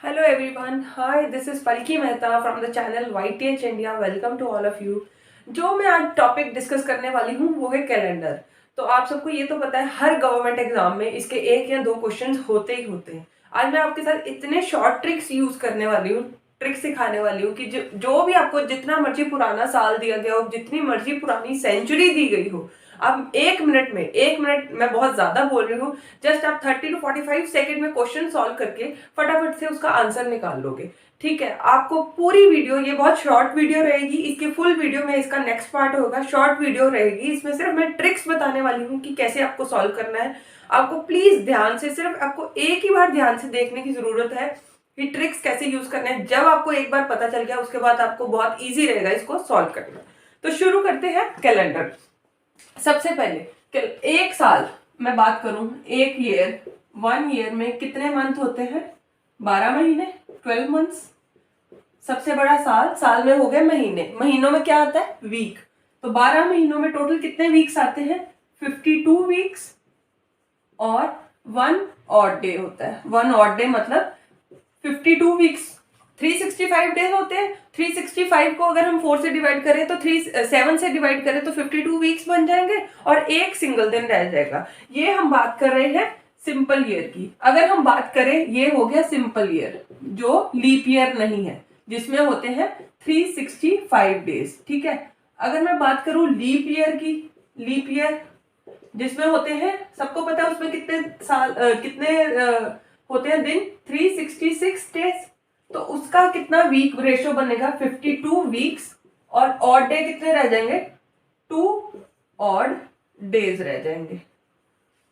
Hello everyone. Hi, this is Palki Mehta from the channel YTH India. Welcome to all of you. जो मैं आज topic discuss करने वाली हूँ वो है कैलेंडर। तो आप सबको ये तो पता है हर गवर्नमेंट एग्जाम में इसके एक या दो क्वेश्चंस होते ही होते हैं। आज मैं आपके साथ इतने शॉर्ट ट्रिक्स यूज करने वाली हूँ, ट्रिक्स सिखाने वाली हूँ कि जो भी आपको जितना मर्जी पुराना साल दिया गया हो, जितनी मर्जी पुरानी सेंचुरी दी गई हो, आप एक मिनट मैं बहुत ज्यादा बोल रही हूँ, जस्ट आप 30 to 45 सेकेंड में क्वेश्चन सॉल्व करके फटाफट से उसका आंसर निकाल लोगे। ठीक है, आपको पूरी वीडियो, ये बहुत शॉर्ट वीडियो रहेगी, इसकी फुल वीडियो में इसका नेक्स्ट पार्ट होगा, शॉर्ट वीडियो रहेगी, इसमें सिर्फ मैं ट्रिक्स बताने वाली हूँ कि कैसे आपको सॉल्व करना है। आपको प्लीज ध्यान से, सिर्फ आपको एक ही बार ध्यान से देखने की जरूरत है कि ट्रिक्स कैसे यूज करने हैं। जब आपको एक बार पता चल गया उसके बाद आपको बहुत ईजी रहेगा इसको सॉल्व करना। तो शुरू करते हैं कैलेंडर। सबसे पहले एक साल मैं बात करूं, एक ईयर, 1 ईयर में कितने मंथ होते हैं? 12 महीने, 12 मंथ्स। सबसे बड़ा साल में हो गए महीने, महीनों में क्या आता है? वीक। तो 12 महीनों में टोटल कितने वीक्स आते हैं? 52 वीक्स। और 1 ऑड डे होता है। 1 ऑड डे मतलब 52 वीक्स 365 डेज होते हैं। 365 को अगर हम 4 से डिवाइड करें तो 7 से डिवाइड करें तो 52 वीक्स बन जाएंगे और एक सिंगल दिन रह जाएगा। ये हम बात कर रहे हैं सिंपल ईयर की। अगर हम बात करें, ये हो गया सिंपल ईयर जो लीप ईयर नहीं है, जिसमें होते हैं 365 डेज। ठीक है, अगर मैं बात करूं लीप ईयर की, लीप ईयर जिसमें होते हैं, सबको पता है उसमें कितने होते हैं दिन? 366 डेज। तो उसका कितना वीक रेशो बनेगा? 52 वीक्स। और ऑड डे कितने रह जाएंगे? 2 ऑड डेज रह जाएंगे।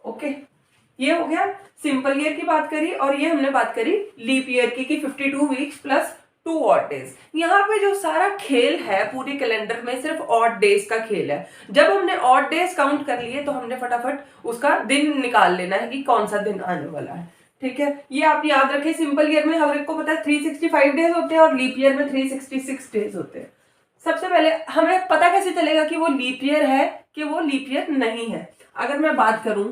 ओके, ये हो गया सिंपल ईयर की बात करी, और ये हमने बात करी लीप ईयर की कि 52 वीक्स प्लस 2 ऑड डेज। यहाँ पे जो सारा खेल है पूरी कैलेंडर में सिर्फ ऑड डेज का खेल है। जब हमने ऑड डेज काउंट कर लिए तो हमने फटाफट उसका दिन निकाल लेना है कि कौन सा दिन आने वाला है। ठीक है, ये आप याद रखें, सिंपल ईयर में हर एक को पता है 365 डेज होते हैं और लीप ईयर में 366 डेज होते हैं। सबसे पहले हमें पता कैसे चलेगा कि वो लीप ईयर है कि वो लीप ईयर नहीं है? अगर मैं बात करूं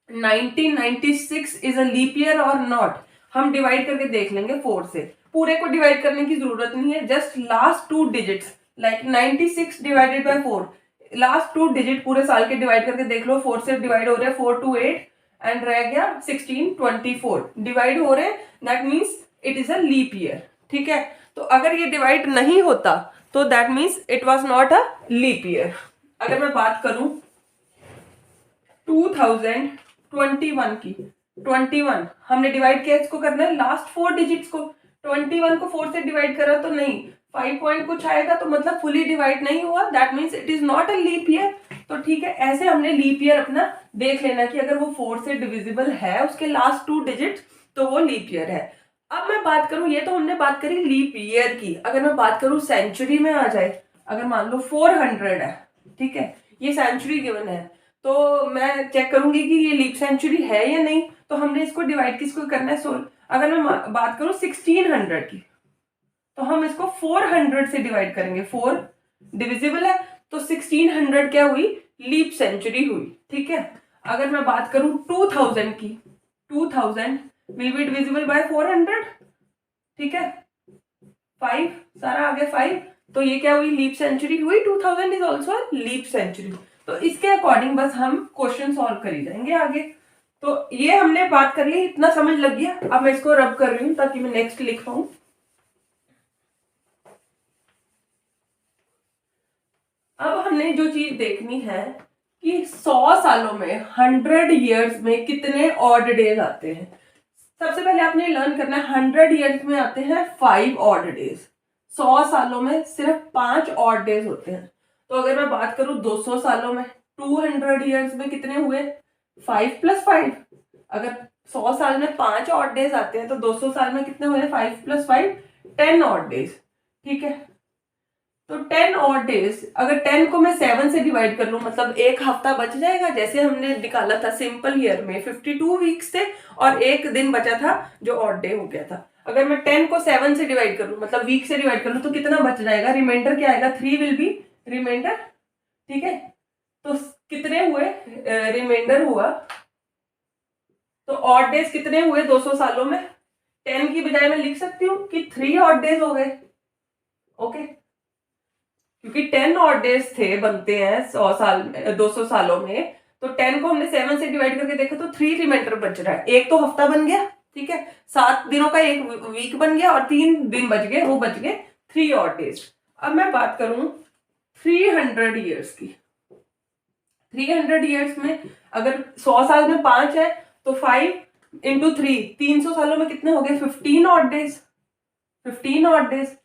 1996 इज अ लीप ईयर और नॉट, हम डिवाइड करके देख लेंगे 4 से। पूरे को डिवाइड करने की जरूरत नहीं है, just last 2 digits, like 96 divided by 4, last 2 digit पूरे साल के डिवाइड करके देख लो। 4 से डिवाइड हो रहे हैं 4 to 8 एंड रह गया 16, 24 डिवाइड हो रहे, that means it is a leap year. ठीक है, तो अगर ये डिवाइड नहीं होता तो that means it was not a leap year. अगर मैं बात करूं 2021 की, 21 हमने डिवाइड किया, इसको करना है लास्ट 4 डिजिट्स को। 21 को 4 से डिवाइड करा तो नहीं, 5 पॉइंट कुछ आएगा तो मतलब फुली डिवाइड नहीं हुआ, that means it is not a leap year. तो ठीक है, ऐसे हमने लीप ईयर अपना देख लेना कि अगर वो 4 से डिविजिबल है उसके लास्ट 2 डिजिट्स तो वो लीप ईयर है। अब मैं बात करूं, ये तो हमने बात करी लीप ईयर की, अगर मैं बात करूं सेंचुरी में आ जाए, अगर मान लो 400 है, ठीक है, ये सेंचुरी गिवन है, तो मैं चेक करूंगी कि ये लीप सेंचुरी है या नहीं। तो हमने इसको डिवाइड किसको करना है? अगर मैं बात करूं 1600 की, तो हम इसको 400 से डिवाइड करेंगे। 4 डिविजिबल है तो 1600 क्या हुई? लीप सेंचुरी हुई। ठीक है, अगर मैं बात करूं 2000 की, 2000 विल बी डिविजिबल बाय 400। ठीक है, 5 सारा आ गया 5, तो ये क्या हुई? लीप सेंचुरी हुई। 2000 इज ऑल्सो लीप सेंचुरी। तो इसके अकॉर्डिंग बस हम क्वेश्चन सॉल्व कर ही जाएंगे आगे। तो ये हमने बात कर ली, इतना समझ लग गया। अब मैं इसको रब कर रही हूं ताकि मैं नेक्स्ट लिख पाऊं। अब हमने जो चीज देखनी है कि 100 सालों में, 100 ईयर्स में कितने ऑड डेज आते हैं। सबसे पहले आपने लर्न करना है 100 ईयर्स में आते हैं 5 ऑड डेज। 100 सालों में सिर्फ 5 ऑड डेज होते हैं। तो अगर मैं बात करूं 200 सालों में, 200 ईयर्स में कितने हुए? 5 + 5। अगर 100 साल में 5 ऑड डेज आते हैं तो 200 साल में कितने हुए? 5 + 5, 10 ऑड डेज। ठीक है, तो 10 ऑड डेज, अगर 10 को मैं 7 से डिवाइड कर लूं मतलब एक हफ्ता बच जाएगा। जैसे हमने निकाला था सिंपल ईयर में 52 वीक्स थे और एक दिन बचा था जो ऑड डे हो गया था। अगर मैं 10 को 7 से डिवाइड कर लूं मतलब वीक से डिवाइड कर लूं तो कितना बच जाएगा? रिमाइंडर क्या आएगा? 3 विल बी रिमाइंडर। ठीक है, तो कितने हुए? रिमाइंडर हुआ। तो ऑड डेज कितने हुए 200 सालों में? 10 की बजाय मैं लिख सकती हूँ कि 3 ऑड डेज हो गए। ओके, क्योंकि 10 ऑड डेज थे, बनते हैं 100 साल 200 सालों में, तो 10 को हमने 7 से डिवाइड करके देखा तो 3 रिमाइंडर बच रहा है। एक तो हफ्ता बन गया, ठीक है, 7 दिनों का एक वीक बन गया, और 3 दिन बच गए, वो बच गए 3 ऑड डेज। अब मैं बात करूं 300 ईयर्स की। 300 ईयर्स में अगर 100 साल में 5 है तो 5 इंटू 3, 300 सालों में कितने हो गए? 15 ऑड डेज। 15 ऑड डेज,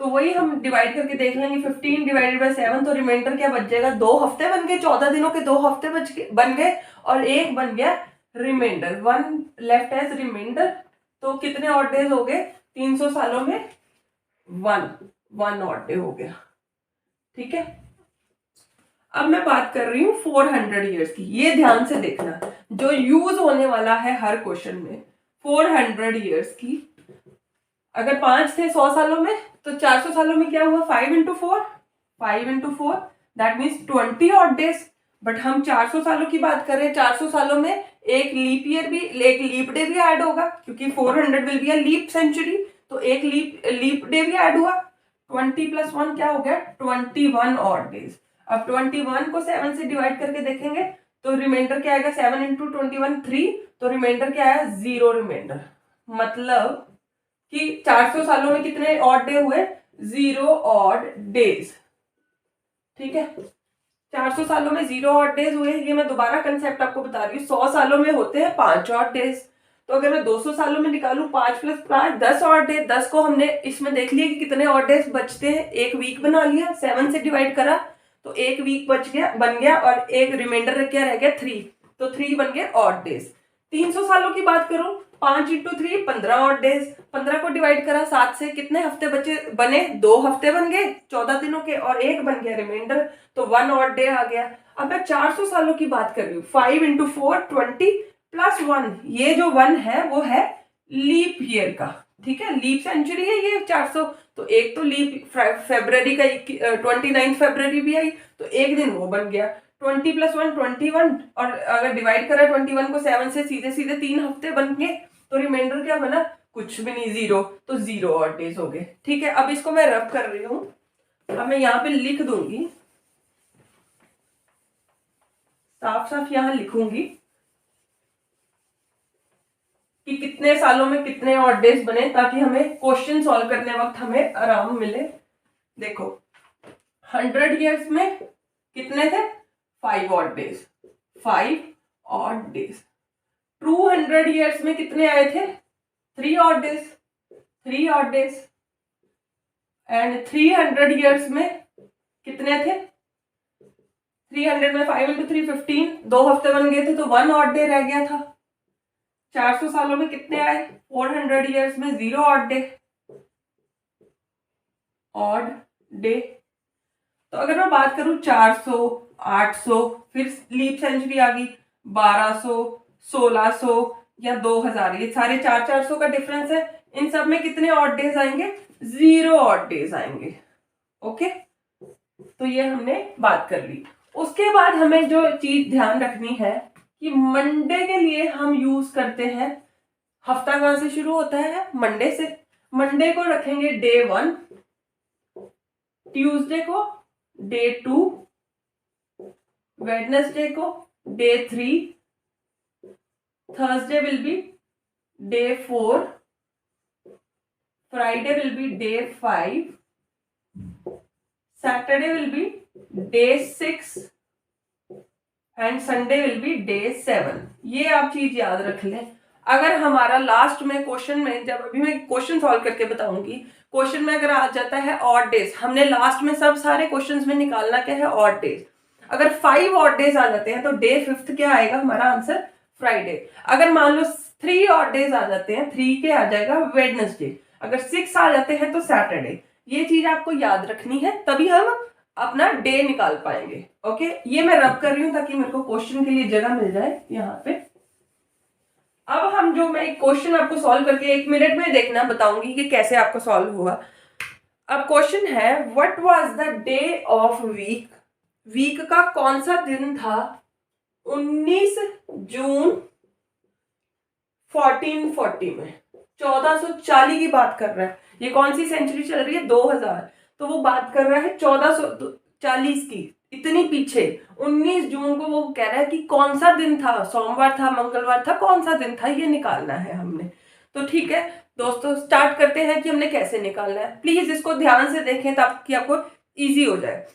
तो वही हम डिवाइड करके देख लेंगे। 15 डिवाइडेड बाय 7, तो रिमाइंडर क्या बच जाएगा? 2 हफ्ते बन गए, 14 दिनों के 2 हफ्ते बन गए, और एक बन गया रिमाइंडर, 1 लेफ्ट एज रिमाइंडर। तो कितने ऑड डेज हो गए? 300 सालों में 1 ऑड डे हो गया, ठीक है। अब मैं बात कर रही हूँ 400 ईयर्स की। ये ध्यान से देखना, जो यूज होने वाला है हर क्वेश्चन में। 400 ईयर्स की, अगर 5 थे 100 सालों में, तो 400 सालों में क्या हुआ? 5 into 4, 5 into 4, that means 20 odd days. But हम 400 सालों की बात कर रहे हैं, 400 सालों में एक लीप ईयर भी, एक लीप डे भी ऐड होगा, क्योंकि 400 will be a leap century, तो एक लीप डे भी ऐड हुआ। 20 प्लस 1 क्या हो गया? 21 ऑड डेज। अब 21 को 7 से डिवाइड करके देखेंगे तो रिमाइंडर क्या आएगा? 7 इंटू 21 3, तो रिमाइंडर क्या आया? 0 रिमाइंडर। मतलब कि 400 सालों में कितने ऑड डे हुए? 0 ऑड डेज, ठीक है। 400 सालों में 0 ऑड डेज हुए। ये मैं दोबारा कंसेप्ट आपको बता रही हूँ। 100 सालों में होते हैं 5 ऑड डेज, तो अगर मैं 200 सालों में निकालूं 5 प्लस 5 10 ऑड डे। 10 को हमने इसमें देख लिया कि कितने ऑड डेज बचते हैं, एक वीक बना लिया, 7 से डिवाइड करा तो एक वीक बन गया, और एक रिमाइंडर क्या रह गया? 3, तो 3 बन गए ऑड डेज। 300 सालों की बात करूं, 5 इंटू 3 15 ऑड डेज। 15 को डिवाइड करा 7 से, कितने हफ्ते बने? 2 हफ्ते बन गए 14 दिनों के, और एक बन गया रिमाइंडर, तो 1 ऑड डे आ गया। अब मैं 400 सालों की बात कर रही हूँ। 5 इंटू 4 20 प्लस 1, ये जो 1 है वो है लीप ईयर का, ठीक है, लीप सेंचुरी है ये 400। तो एक तो लीप फेब्रवरी का 29 फरवरी भी आई, तो एक दिन वो बन गया। 20 प्लस 1 21, और अगर डिवाइड करा 21 को 7 से, सीधे सीधे 3 हफ्ते बन गए, तो रिमाइंडर क्या बना? कुछ भी नहीं, 0, तो 0 ऑड डेज हो गए, ठीक है। अब इसको मैं रब कर रही हूं, अब मैं यहाँ पे लिख दूंगी, साफ साफ यहां लिखूंगी कि कितने सालों में कितने ऑड डेज बने, ताकि हमें क्वेश्चन सॉल्व करने वक्त हमें आराम मिले। देखो 100 ईयर्स में कितने थे? 5 odd days, 5 odd days. 200 years में कितने आए थे? 3 odd days, 3 odd days. And 300 years में कितने थे? 300 में 5 इंटू 3 15, 2 हफ्ते बन गए थे, तो 1 ऑड डे रह गया था। 400 सालों में कितने आए? 400 ईयर्स में 0 ऑड डे, ऑड डे। तो अगर मैं बात करूं 400, 800, फिर लीप सेंचुरी आ गई 1200, 1600 या 2000, ये सारे 400 का डिफरेंस है। इन सब में कितने ऑड डेज आएंगे? 0 ऑड डेज आएंगे, ओके। तो ये हमने बात कर ली। उसके बाद हमें जो चीज ध्यान रखनी है कि मंडे के लिए हम यूज करते हैं, हफ्ता कहां से शुरू होता है? मंडे से। मंडे को रखेंगे डे 1, ट्यूसडे को डे 2, वेडनेसडे को day 3, Thursday will be day 4, Friday will be day 5, Saturday will be day 6 and Sunday will be day 7। ये आप चीज याद रख लें। अगर हमारा लास्ट में क्वेश्चन में, जब अभी मैं क्वेश्चन सॉल्व करके बताऊंगी, क्वेश्चन में अगर आ जाता है ऑड डेज, हमने लास्ट में सब सारे क्वेश्चंस में निकालना क्या है? Odd days. अगर 5 ऑड डेज आ जाते हैं तो डे 5 क्या आएगा हमारा आंसर? फ्राइडे। अगर मान लो 3 ऑड डेज आ जाते हैं, 3 के आ जाएगा वेडनेसडे। अगर 6 आ जाते हैं तो सैटरडे। ये चीज आपको याद रखनी है, तभी हम अपना डे निकाल पाएंगे, ओके। ये मैं रब कर रही हूं ताकि मेरे को क्वेश्चन के लिए जगह मिल जाए यहाँ पे। अब हम जो मैं एक क्वेश्चन आपको सॉल्व करके 1 मिनट में देखना बताऊंगी कि कैसे आपको सॉल्व हुआ। अब क्वेश्चन है, what was the day of week? Week का कौन सा दिन था 19 जून 1440 में? 1440 की बात कर रहा है। ये कौन सी सेंचुरी चल रही है? 2000। तो वो बात कर रहा है 1440 की, इतनी पीछे। 19 जून को वो कह रहा है कि कौन सा दिन था, सोमवार था, मंगलवार था, कौन सा दिन था, ये निकालना है हमने। तो ठीक है दोस्तों, स्टार्ट करते हैं कि हमने कैसे निकालना है। प्लीज इसको ध्यान से देखें ताकि आपको इजी हो जाए।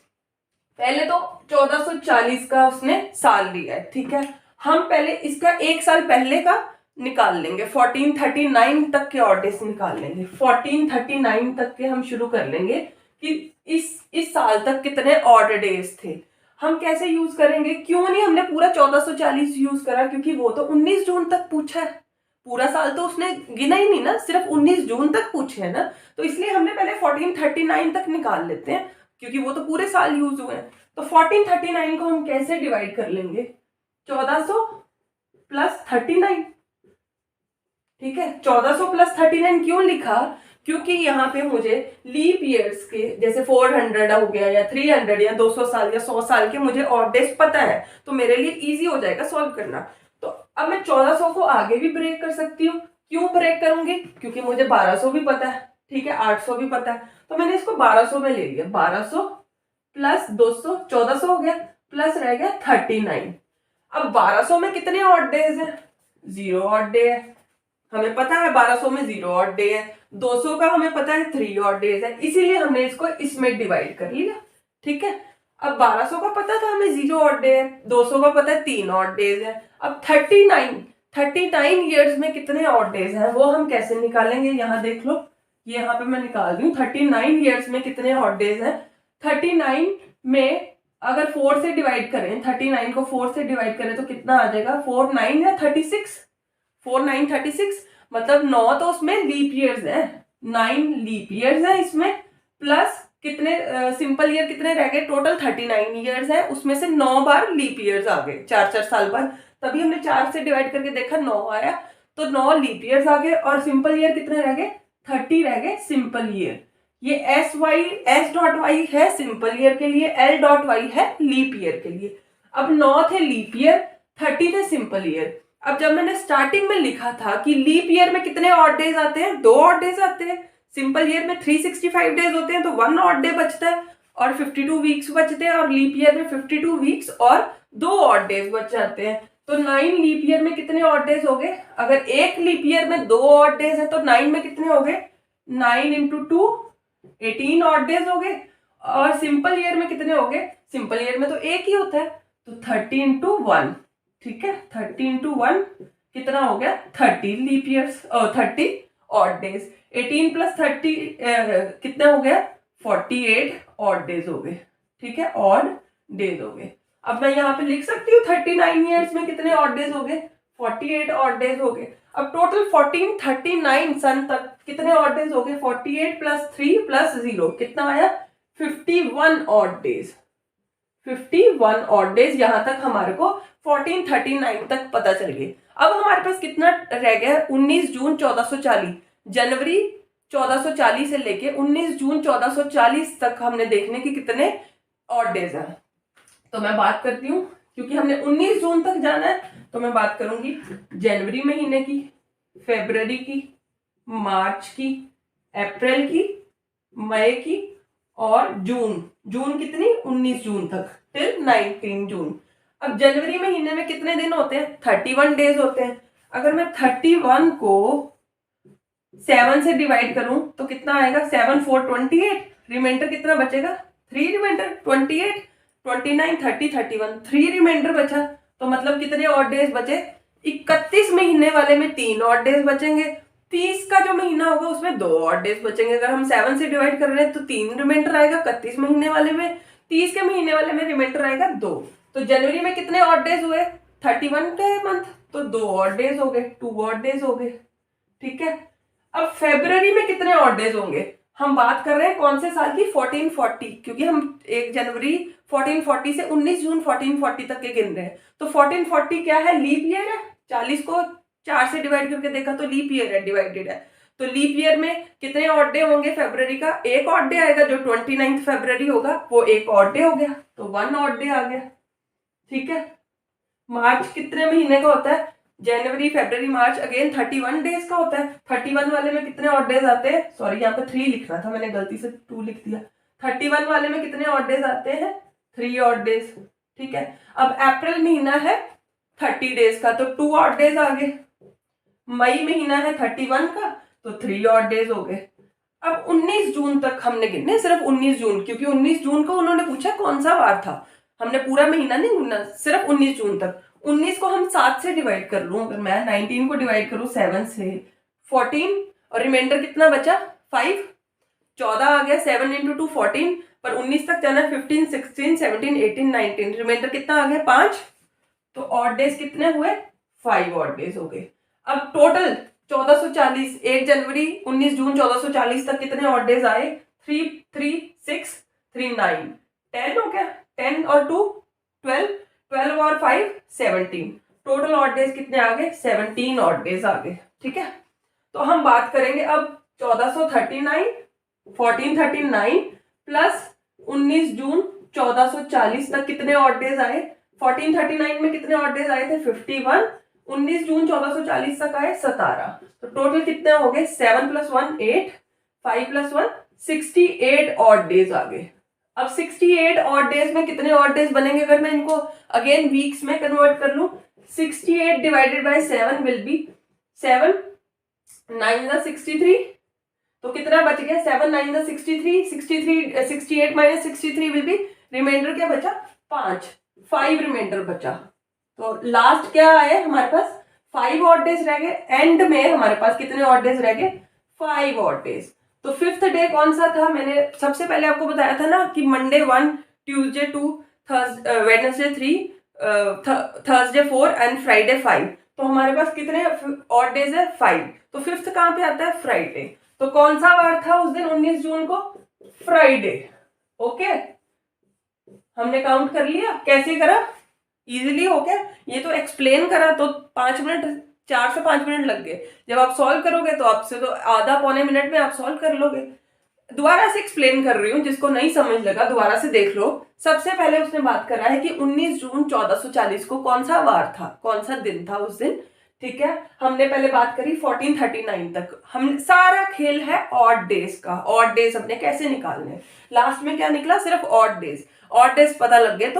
पहले तो 1440 का उसने साल लिया है, ठीक है। हम पहले इसका एक साल पहले का निकाल लेंगे, 1439 तक के ऑड डेज निकाल लेंगे। 1439 तक के हम शुरू कर लेंगे कि इस साल तक कितने ऑड डेज थे। हम कैसे यूज करेंगे? क्यों नहीं हमने पूरा 1440 यूज करा? क्योंकि वो तो 19 जून तक पूछा है, पूरा साल तो उसने गिना ही नहीं ना, सिर्फ 19 जून तक पूछे है ना। तो इसलिए हमने पहले 1439 तक निकाल लेते हैं, क्योंकि वो तो पूरे साल यूज हुए हैं। तो 1439 को हम कैसे डिवाइड कर लेंगे? 1400 प्लस 39, ठीक है। 1400 प्लस 39 क्यों लिखा? क्योंकि यहाँ पे मुझे लीप ईयर्स के, जैसे 400 हो गया या 300 या 200 साल या 100 साल के मुझे ऑड डेज पता है, तो मेरे लिए इजी हो जाएगा सॉल्व करना। तो अब मैं 1400 को आगे भी ब्रेक कर सकती हूँ। क्यों ब्रेक करूंगी? क्योंकि मुझे 1200 भी पता है, ठीक है, 800 भी पता है। तो मैंने इसको 1200 में ले लिया। 1200 प्लस 200, 1400 हो गया, प्लस रह गया 39। अब 1200 में कितने ऑड डेज है? 0 ऑड डे है, हमें पता है 1200 में 0 ऑड डे है। 200 का हमें पता है 3 ऑड डेज है, इसीलिए हमने इसको इसमें डिवाइड कर लिया, ठीक है। अब 1200 का पता था हमें 0 ऑड डे है, 200 का पता है 3 ऑड डेज है। अब 39 ईयर्स में कितने ऑड डेज हैं वो हम कैसे निकालेंगे? यहाँ देख लो, ये यहाँ पे मैं निकाल दी हूँ। 39 ईयर्स में कितने ऑड डेज हैं? 39 में अगर 4 से डिवाइड करें, 39 को 4 से डिवाइड करें तो कितना आ जाएगा? 4 9 है 36, 4 9 36, मतलब 9 तो उसमें लीप ईयर्स है, 9 लीप ईयर्स है इसमें, प्लस कितने सिंपल ईयर कितने रह गए? टोटल 39 ईयर्स है, उसमें से 9 बार लीप ईयर्स आ गए, 4 साल बाद। तभी हमने 4 से डिवाइड करके देखा 9 आया, तो 9 लीप ईयर्स आ गए। और सिंपल ईयर कितने रह गए? 30 रह गए सिंपल ईयर। ये एस डॉट वाई है सिंपल ईयर के लिए, एल डॉट वाई है लीप ईयर के लिए। अब 9 थे लीप ईयर, 30 थे सिंपल ईयर। अब जब मैंने स्टार्टिंग में लिखा था कि लीप ईयर में कितने ऑड डेज आते हैं? 2 ऑड डेज आते हैं। सिंपल ईयर में 365 डेज होते हैं, तो 1 ऑड डे बचता है और 52 वीक्स बचते हैं। और लीप ईयर में 52 वीक्स और 2 ऑड डेज बच जाते हैं। तो 9 लीप ईयर में कितने ऑड डेज हो गए? अगर एक लीप ईयर में 2 ऑड डेज है तो 9 में कितने हो गए? 9 इंटू 2 18 ऑड डेज हो गए। और सिंपल ईयर में कितने हो गए? सिंपल ईयर में तो एक ही होता है, तो 30 इंटू 1, ठीक है, 30 इंटू 1 कितना हो गया? 30 leap years, 30 odd days. 18 plus 30 कितना हो गया? 48 ऑड डेज हो गए, ठीक है, ऑड डेज हो गए। अब मैं यहाँ पे लिख सकती हूँ 39 ईयर्स में कितने ऑड डेज हो गए? 48 ऑड डेज हो गए। अब टोटल 1439 सन तक कितने ऑड डेज हो गए? 48 प्लस 3 प्लस 0 कितना आया? 51 ऑड डेज। 51 ऑड डेज यहां तक हमारे को 1439 तक पता चल गई। अब हमारे पास कितना रह गया? 19 जून 1440। जनवरी 1440 से लेके 19 जून 1440 तक हमने देखने की कितने ऑड डेज हैं। तो मैं बात करती हूँ, क्योंकि हमने 19 जून तक जाना है, तो मैं बात करूंगी जनवरी महीने की, फरवरी की, मार्च की, अप्रैल की, मई की और जून कितनी? 19 जून तक, टिल 19 जून। अब जनवरी महीने में कितने दिन होते हैं? 31 डेज होते हैं। अगर मैं 31 को 7 से डिवाइड करूं तो कितना आएगा? 7 4 28, रिमाइंडर कितना बचेगा? 3 रिमाइंडर, 28, 29 30 31, 3 रिमाइंडर बचा। तो मतलब कितने ऑड डेज बचे? 31 महीने वाले में 3 ऑड डेज बचेंगे। 30 का जो महीना होगा उसमें 2 ऑड डेज बचेंगे। अगर हम 7 से डिवाइड कर रहे हैं तो 3 रिमाइंडर आएगा 31 महीने वाले में, 30 के महीने वाले में रिमाइंडर आएगा 2। तो जनवरी में कितने ऑड डेज हुए? 31 के मंथ, तो 2 ऑड डेज हो गए, 2 ऑड डेज हो गए, ठीक है। अब फरवरी में कितने ऑड डेज होंगे? हम बात कर रहे हैं कौन से साल की? 1440, क्योंकि हम 1 जनवरी 1440 से 19 जून 1440 तक के गिन रहे हैं। तो 1440 क्या है? लीप ईयर है। 40 को 4 से डिवाइड करके देखा तो लीप ईयर है, डिवाइडेड है। तो लीप ईयर में कितने ऑड डे होंगे? फरवरी का 1 ऑड डे आएगा, जो 29 फरवरी होगा वो 1 ऑड डे हो गया, तो 1 ऑड डे आ गया, ठीक है। मार्च कितने महीने का होता है? जनवरी फरवरी मार्च अगेन 31 डेज का होता है। 31 वाले में कितने ऑड डेज आते हैं, सॉरी यहाँ पे 3 लिखना था, मैंने गलती से 2 लिख दिया। 31 वाले में कितने ऑड डेज आते हैं, 3 ऑड डेज, ठीक है। अब अप्रैल महीना है 30 डेज का, तो 2 ऑड डेज आ गए। मई महीना है 31 का, तो 3 ऑड डेज हो गए। अब 19 जून तक हमने गिने, सिर्फ 19 जून, क्योंकि 19 जून को उन्होंने पूछा कौन सा वार था, हमने पूरा महीना नहीं गिना, सिर्फ 19 जून तक। 19 को हम 7 से डिवाइड कर लूं, अगर मैं 19 को डिवाइड करूं 7 से, 14, और रिमाइंडर कितना बचा 5, 14 आ गया, 7 इंटू 2 14, पर 19 तक जाना 15 16 17 18 19, रिमाइंडर कितना आ गया 5, तो ऑड डेज कितने हुए 5 ऑड डेज हो गए। अब टोटल 1440, 1 जनवरी 19 जून 1440 तक कितने ऑड डेज आए, 3 3 6 3 9, 10 हो गया, 10 और 2 12, 12 और 5 17, टोटल ऑड डेज कितने आ गए 17 ऑड डेज आ गए, ठीक है। तो हम बात करेंगे अब 1439 1439 प्लस 19 जून 1440 तक कितने ऑड डेज आए। 1439 में कितने ऑड डेज आए थे 51, 19 जून 1440 तक आए 17, तो टोटल कितने हो गए 7 + 1 8, 5 + 1 68 ऑड डेज आ गए। अब 68 ऑड डेज में कितने ऑड डेज बनेंगे, अगर मैं इनको अगेन वीक्स में कन्वर्ट कर लूं, 68 डिवाइडेड बाय 7 विल बी 7 9 × 63, तो कितना बच गया 7 9 × 63, 68 - 63 विल बी, रिमाइंडर क्या बचा 5 रिमाइंडर बचा। तो लास्ट क्या आए हमारे पास 5 ऑड डेज रह गए, एंड में हमारे पास कितने ऑड डेज रह गए 5 ऑड डेज। तो 5th डे कौन सा था, मैंने सबसे पहले आपको बताया था ना कि Monday 1, Tuesday 2, Wednesday 3, Thursday 4 and Friday 5, तो हमारे पास कितने ऑड डेज है 5, तो 5th कहाँ पे आता है फ्राइडे, तो कौन सा वार था उस दिन 19 जून को फ्राइडे, ओके। हमने काउंट कर लिया, कैसे करा इजीली हो गया, ये तो एक्सप्लेन करा तो 5 मिनट 4 से 5 मिनट लग गए, जब आप सॉल्व करोगे तो आपसे तो आधा पौने मिनट में आप सॉल्व कर लोगे। दोबारा से एक्सप्लेन कर रही हूँ, जिसको नहीं समझ लगा दोबारा से देख लो। सबसे पहले उसने बात करा है कि 19 जून 1440 को कौन सा वार था, कौन सा दिन था उस दिन, ठीक है। हमने पहले बात करी 1439 तक, हम सारा खेल है ऑड डेज का, ऑड डेज हमने कैसे निकालने, लास्ट में क्या निकला सिर्फ ऑड डेज, ऑड डेज पता लग गए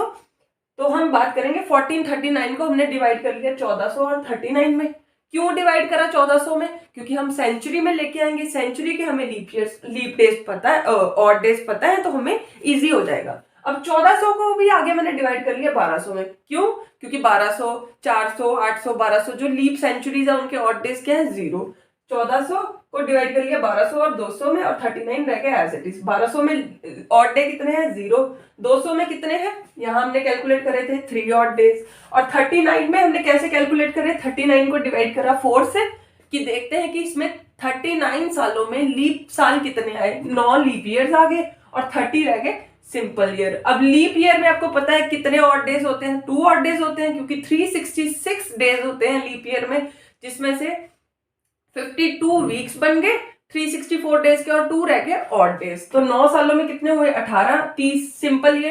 तो हम बात करेंगे 1439 को हमने डिवाइड कर लिया 1400 और 39 में। क्यों डिवाइड करा 1400 में, क्योंकि हम सेंचुरी में लेके आएंगे, सेंचुरी के हमें लीप डेज पता है, ऑड डेज पता है, तो हमें इजी हो जाएगा। अब 1400 को भी आगे मैंने डिवाइड कर लिया 1200 में, क्यों, क्योंकि 1200 400 800 1200 जो लीप सेंचुरीज है उनके ऑड डेज क्या है 0। 1400 को डिवाइड कर लिया 1200 और 200 में, और 39 रह गया एज इट इज। 1200 में ऑड डे कितने हैं 0, 200 में कितने हैं, यहाँ हमने कैलकुलेट करे थे 3 ऑड डेज, और 39 में हमने कैसे कैलकुलेट करे, 39 को डिवाइड करा 4 से, कि देखते हैं कि इसमें 39 सालों में लीप साल कितने आए, 9 लीप ईयर्स आ गए और 30 रह गए सिंपल ईयर। अब लीप ईयर में आपको पता है कितने ऑड डेज होते हैं, 2 ऑड डेज होते हैं, क्योंकि 366 डेज होते हैं लीप ईयर में, जिसमें से 52 वीक्स बन गए 364 डेज के, और 2 रह गए ऑड डेज। तो 9 सालों में कितने हुए 18, 30 सिंपल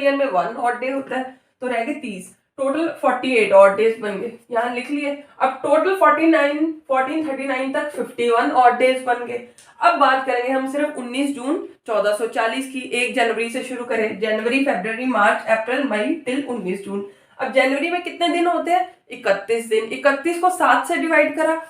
ईयर में 1 ऑड डे होता है, तो रह गए 30, टोटल 48 ऑड डेज बन गए, यहाँ लिख लिए। अब टोटल 1439 तक 51 ऑड डेज बन गए। अब बात करेंगे हम सिर्फ 19 जून 1440 की, 1 जनवरी से शुरू करें, जनवरी फरवरी मार्च अप्रैल मई टिल 19 जून। अब जनवरी में कितने दिन होते हैं 31 दिन, 31 को 7 से डिवाइड करा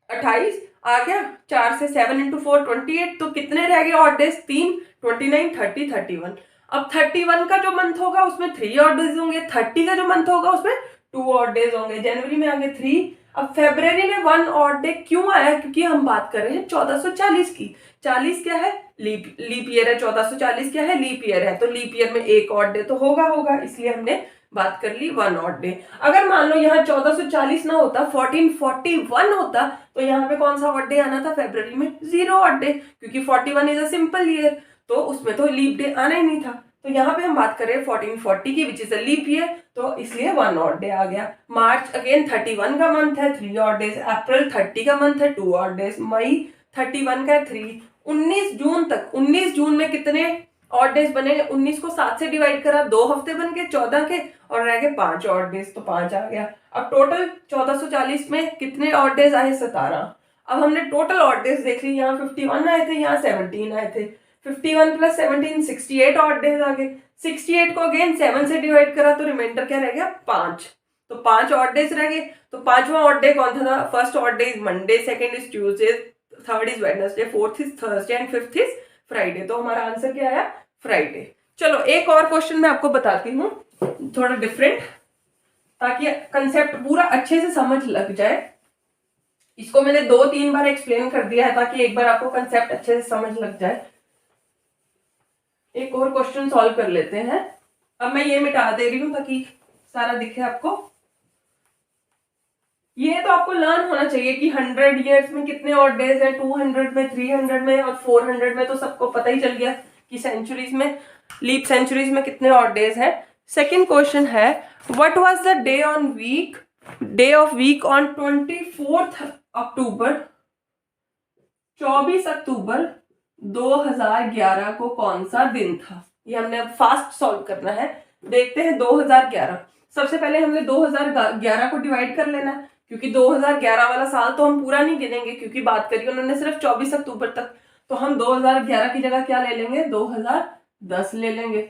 28 आ गया, 4 से 7 इंटू 4 28, तो कितने रह गए ऑड डेज 3, 29 30 31। अब 31 का जो मंथ होगा उसमें 3 ऑड डेज होंगे, 30 का जो मंथ होगा उसमें 2 ऑड डेज होंगे। जनवरी में आ गए 3, अब फेब्रवरी में 1 ऑड डे क्यों आया, क्योंकि हम बात कर रहे हैं 1440 की, 40 क्या है लीप ईयर है, 1440 क्या है लीप ईयर है, तो लीप ईयर में 1 ऑड डे तो होगा, इसलिए हमने बात कर ली 1 ऑड डे। अगर मान लो यहाँ 1440 ना होता 1441 होता, तो यहाँ पे कौन सा ऑड डे आना था फरवरी में 0 ऑड डे, क्योंकि 41 इज अ सिंपल ईयर, तो उसमें तो लीप डे आना ही नहीं था। तो यहाँ पे हम बात कर रहे हैं 1440 की which is a leap year, तो इसलिए 1 ऑड डे आ गया। मार्च अगेन 31 का मंथ है 3 ऑड डेज, अप्रैल 30 का मंथ है 2 ऑड डेज, मई 31 का 3, 19 जून तक, 19 जून में कितने ऑड डेज बने 19 को 7 से डिवाइड करा, 2 हफ्ते बन गए 14 के और रह गए 5 ऑड डेज, तो 5 आ गया। अब टोटल 1440 में कितने ऑड डेज आए? 17। अब हमने टोटल ऑड डेज देख ली, यहाँ 51 आए थे, यहाँ 17 आए थे। 51 प्लस 17 68 ऑड डेज आ गए। 68 को अगेन 7 से डिवाइड करा तो रिमाइंडर क्या रह गया? 5। तो 5 ऑड डेज रह गए। तो 5वां ऑड डे कौन था? First odd day is Monday, second is Tuesday, third is Wednesday, fourth is Thursday and fifth is Friday. तो हमारा आंसर क्या आया? फ्राइडे। चलो एक और क्वेश्चन मैं आपको बताती हूँ, थोड़ा डिफरेंट, ताकि कंसेप्ट पूरा अच्छे से समझ लग जाए। इसको मैंने 2-3 बार एक्सप्लेन कर दिया है ताकि एक बार आपको कंसेप्ट अच्छे से समझ लग जाए। एक और क्वेश्चन सॉल्व कर लेते हैं। अब मैं ये मिटा दे रही हूं ताकि सारा दिखे आपको। ये तो आपको लर्न होना चाहिए कि 100 ईयर्स में कितने ऑड डेज हैं, 200 में, 300 में और 400 में, तो सबको पता ही चल गया कि सेंचुरीज में, लीप सेंचुरीज में कितने ऑड डेज हैं। सेकंड क्वेश्चन है, what was the day of week on 24 October 24 October 2011 को कौन सा दिन था? ये हमने अब फास्ट सॉल्व करना है। देखते हैं 2011। सबसे पहले हमने 2011 को डिवाइड कर लेना, क्योंकि 2011 वाला साल तो हम पूरा नहीं गिनेंगे, क्योंकि बात करी उन्होंने सिर्फ 24 अक्टूबर तक। तो हम 2011 की जगह क्या ले लेंगे? 2010 ले लेंगे।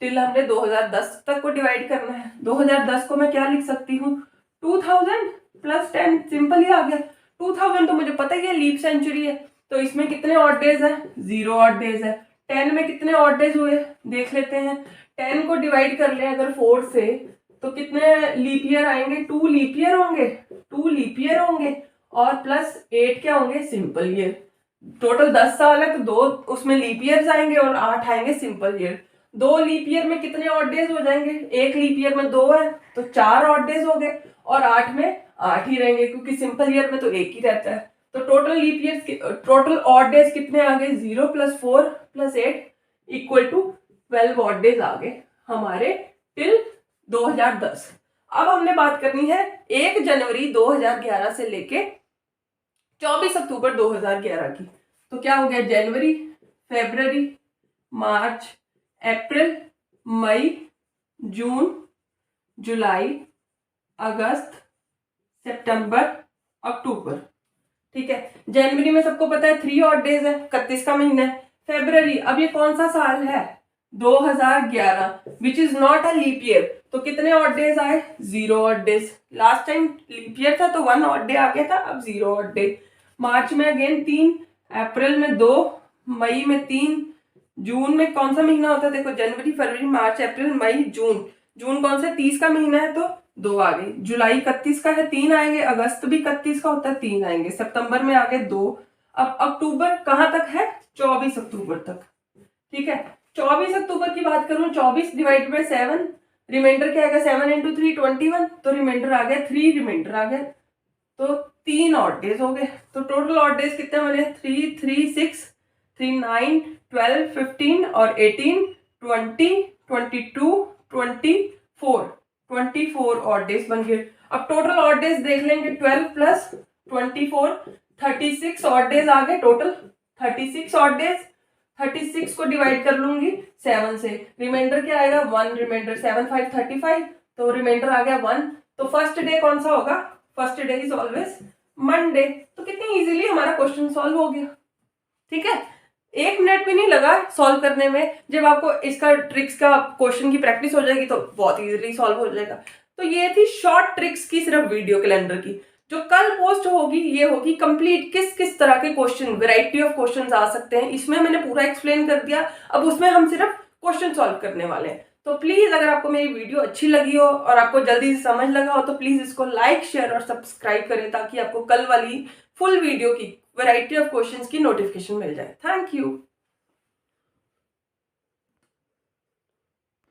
टिल हमने 2010 तक को डिवाइड करना है। 2010 को मैं क्या लिख सकती हूँ? 2000 प्लस 10, सिंपल ही आ गया। 2000 तो मुझे पता ही है लीप सेंचुरी है, तो इसमें कितने ऑड डेज है? 0 ऑड डेज है। 10 में कितने ऑड डेज हुए देख लेते हैं। 10 को डिवाइड कर ले अगर 4 से, तो कितने लीप ईयर आएंगे? 2 लीप ईयर होंगे, 2 लीप ईयर होंगे और प्लस 8 क्या होंगे? Simple year. टोटल 10 साल है तो 2 उसमें लीप ईयर्स आएंगे और 8 आएंगे सिंपल ईयर। 2 लीप ईयर में कितने ऑड डेज हो जाएंगे? एक लीप ईयर में 2 है तो 4 ऑड डेज हो गए और 8 में 8 ही रहेंगे, क्योंकि सिंपल ईयर में तो एक ही रहता है। तो total leap years, total odd days कितने आ गए? 0 plus 4 plus 8 equal to 12 odd days आ गए हमारे टिल 2010। अब हमने बात करनी है 1 जनवरी 2011 से लेके 24 अक्टूबर 2011 की। तो क्या हो गया? जनवरी, फरवरी, मार्च, अप्रैल, मई, जून, जुलाई, अगस्त, सितंबर, अक्टूबर। ठीक है। जनवरी में सबको पता है 3 ऑड डेज है, 31 का महीना है। फरवरी, अब ये कौन सा साल है? 2011, which is not a leap year. तो कितने ऑड डेज आए? 0 odd days. Last time leap year था तो 1 ऑड डे आ गया था, अब 0 ऑड डे। मार्च में अगेन 3, अप्रैल में 2, मई में 3, जून में कौन सा महीना होता है? देखो, जनवरी, फरवरी, मार्च, अप्रैल, मई, जून। जून कौन सा? 30 का महीना है तो 2 आ गए। जुलाई 31 का है, 3 आएंगे। अगस्त भी 31 का होता है, 3 आएंगे। सितंबर में आ गए 2। अब अक्टूबर कहाँ तक है? 24 अक्टूबर तक। ठीक है। 24 अक्टूबर की बात करूं, 24 डिवाइड बाई 7, रिमाइंडर क्या आएगा? 7 इंटू 3 21, तो रिमाइंडर आ गया 3, रिमाइंडर आ गया। तो 3 ऑड डेज हो गए। तो टोटल ऑड डेज कितने बने? 3, 3, 6, 3, 9, 12, 15 और 18, 20, 22, 24, 24 ऑड डेज बन गए। अब टोटल ऑड डेज देख लेंगे, 12 प्लस 24, 36 ऑड डेज आ गए टोटल। 36 ऑड डेज, 36 को डिवाइड कर लूंगी 7 से, रिमाइंडर क्या आएगा? 1, रिमाइंडर 7, 5, 35, तो रिमाइंडर आ गया 1। तो फर्स्ट डे कौन सा होगा? First day is always Monday. तो कितनी इजीली हमारा क्वेश्चन सॉल्व हो गया। ठीक है। 1 मिनट भी नहीं लगा सॉल्व करने में। जब आपको इसका ट्रिक्स का क्वेश्चन की प्रैक्टिस हो जाएगी तो बहुत इजीली सॉल्व हो जाएगा। तो ये थी शॉर्ट ट्रिक्स की सिर्फ वीडियो कैलेंडर की। जो कल पोस्ट होगी ये होगी कंप्लीट, किस किस तरह के क्वेश्चन, वैरायटी ऑफ क्वेश्चंस आ सकते हैं, इसमें मैंने पूरा एक्सप्लेन कर दिया। अब उसमें हम सिर्फ क्वेश्चन सॉल्व करने वाले हैं। तो प्लीज अगर आपको मेरी वीडियो अच्छी लगी हो और आपको जल्दी से समझ लगा हो तो प्लीज इसको लाइक, शेयर और सब्सक्राइब करें, ताकि आपको कल वाली फुल वीडियो की वैरायटी ऑफ क्वेश्चंस की नोटिफिकेशन मिल जाए। Thank you.